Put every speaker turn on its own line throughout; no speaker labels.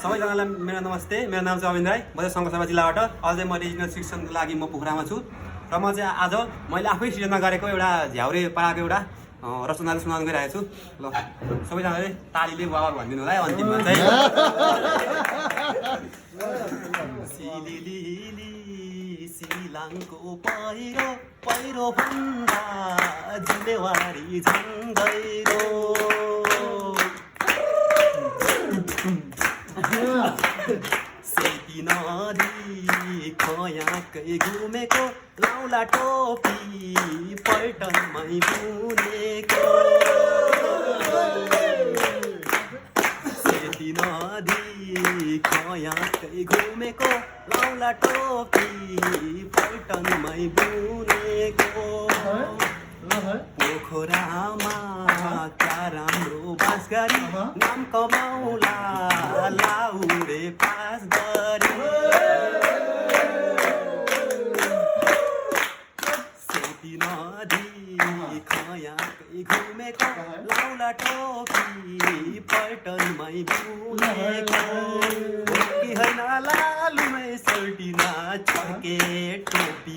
सबैजनालाई मेरो नमस्ते। मेरो नाम चाहिँ अविन राई। म चाहिँ सङ्घसभा जिल्लाबाट अझै म रिजनल शिक्षणको लागि म पोखरामा छु र म चाहिँ आज मैले आफै सृजना गरेको एउटा झ्याउरे पाराको एउटा रचनाले सुनाउन गइरहेको छु। ल सबैजनाले तालीले वाह भनिदिनु होला है अन्तिममा चाहिँ। सिलिलिली सिलाङको पहिरो पहिरो भन्दा जिम्मेवारी झन् गहिरो। सेती नदी खयाकै घुमेको लाउला टोपी पर्यटनमै बुनेको। सेती नदी खयाकै घुमेको लाउला टोपी पर्यटनमै बुनेको। पोखरामा क्या राम्रो बास गरी नाम कमाउला लाउरे पास गरी। सेती नदी खयाकै घुमेको लाउला टोपी पर्यटनमै बुनेको। कि होइन लालुमै सर्टिना छर्के टोपी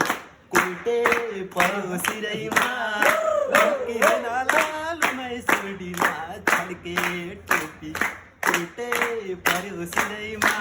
कोल्टे पर्यो सिरैमा। कि होइन लालुमै सर्टिना छर्के टोपी कोल्टे पर्यो सिरैमा।